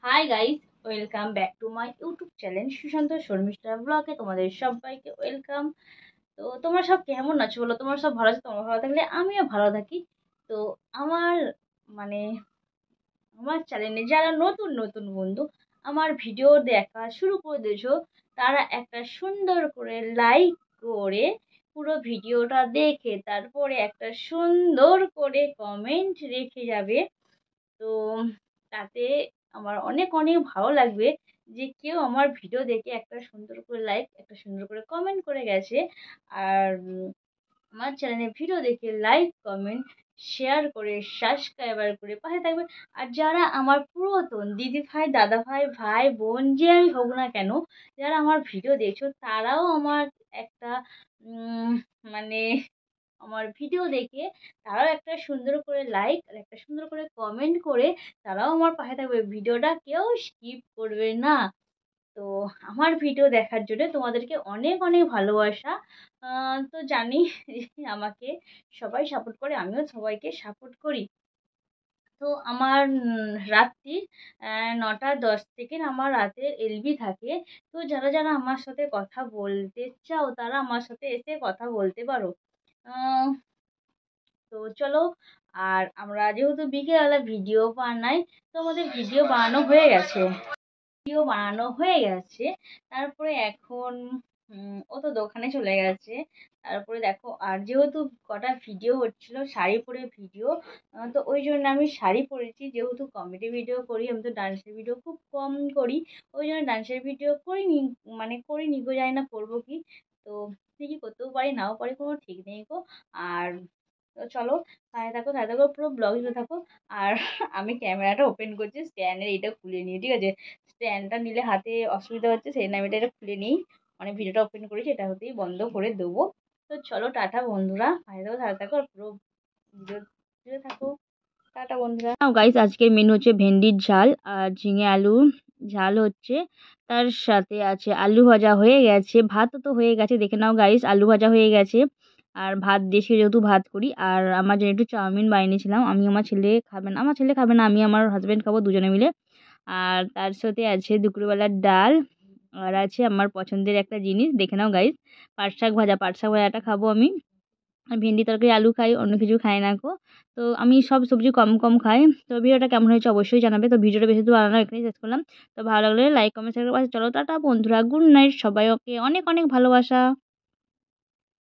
High guys, welcome back to my YouTube channel Sushanta Sharmistha ব্লগে। তোমাদের সবাইকে ওয়েলকাম। তো তোমরা সব কেমন আছো বলো? তোমরা সব ভালো আছো? তোমরা ভালো থাকলে আমিও ভালো থাকি। তো আমার মানে আমার চ্যানেলে যারা নতুন নতুন বন্ধু আমার ভিডিও দেখা শুরু করে দিয়েছো, তারা একটা সুন্দর করে লাইক করে পুরো ভিডিওটা দেখে তারপরে একটা সুন্দর করে কমেন্ট রেখে যাবে। তো তাতে আমার অনেক অনেক ভালো লাগবে যে কেউ আমার ভিডিও দেখে একটা সুন্দর করে লাইক, একটা সুন্দর করে কমেন্ট করে গেছে। আর আমার চ্যানেলে ভিডিও দেখে লাইক, কমেন্ট, শেয়ার করে সাবস্ক্রাইবার করে পাশে থাকবে। আর যারা আমার পুরাতন দিদি ভাই, দাদা ভাই, ভাই বোন যে আমি হোক না কেন, যারা আমার ভিডিও দেখছো তারাও আমার একটা উম, মানে আমার ভিডিও দেখে তারাও একটা সুন্দর করে লাইক আর একটা সুন্দর করে কমেন্ট করে তারাও আমার পাশে থাকবে। ভিডিওটা কেউ স্কিপ করবে না। তো আমার ভিডিও দেখার জন্য তোমাদেরকে অনেক অনেক ভালোবাসা। তো জানি আমাকে সবাই সাপোর্ট করে, আমিও সবাইকে সাপোর্ট করি। তো আমার রাত্রি 9টা 10 থেকে আমার রাতের এলবি থাকে। তো যারা যারা আমার সাথে কথা বলতে চাও তারা আমার সাথে এসে কথা বলতে পারো। আহ, তো চলো। আর আমরা যেহেতু বিকেলবেলা ভিডিও বানাই, তো আমাদের ভিডিও বানানো হয়ে গেছে। তারপরে এখন ও তো দোকানে চলে গেছে। তারপরে দেখো, আর যেহেতু কটা ভিডিও হচ্ছিল শাড়ি পরে ভিডিও, তো ওই জন্য আমি শাড়ি পরেছি। যেহেতু কমেডি ভিডিও করি, আমি তো ডান্সের ভিডিও খুব কম করি। ওই জন্য ডান্সের ভিডিও করিনি, করিনি গো, জানি না করবো কি। তো দেখি, করতেও পারি নাও পারি, কোনো ঠিক নেই গো। আর তো চলো, সাথে থাকো পুরো ব্লগ দিতে থাকো। আর আমি ক্যামেরাটা ওপেন করছি, স্ট্যান্ডের এটা খুলে নিয়ে, ঠিক আছে? স্ট্যান্ডটা নিলে হাতে অসুবিধা হচ্ছে, সেই জন্য আমি এটা খুলে নিই। ভিডিওটা ওপেন করেছি, এটা হতেই বন্ধ করে দেবো। তো চলো, টাটা বন্ধুরা, সাথে থাকো আর পুরো ভিডিও দিতে থাকো। টাটা বন্ধুরা। গাইস, আজকের মেনু হচ্ছে ভেন্ডির ঝাল আর ঝিঙে আলু ঝাল হচ্ছে। তার সাথে আছে আলু ভাজা হয়ে গেছে, ভাতও তো হয়ে গেছে, দেখে নাও গাইস। আলু ভাজা হয়ে গেছে আর ভাত, দেশে যেহেতু ভাত করি। আর আমার জন্য একটু চাউমিন বানিয়েছিলাম। আমি, আমার ছেলে খাবে না, আমি আমার হাজব্যান্ড খাবো দুজনে মিলে। আর তার সাথে আছে দুপুরবেলার ডাল। আর আছে আমার পছন্দের একটা জিনিস, দেখে নাও গাইস, পাট শাক ভাজাটা খাবো আমি। আর ভেন্ডি তরকারি, আলু খাই, অন্য কিছু খাই না গো। তো আমি সব সবজি কম কম খাই। তো ভিডিওটা কেমন হয়েছে অবশ্যই জানাবে। তো ভিডিওটা বেশি দূর বানানো এখানেই শেষ করলাম। তো ভালো লাগলে লাইক, কমেন্ট, শেয়ার করে পাশে। চলো, টাটা বন্ধুরা, গুড নাইট সবাই, ওকে, অনেক অনেক ভালোবাসা।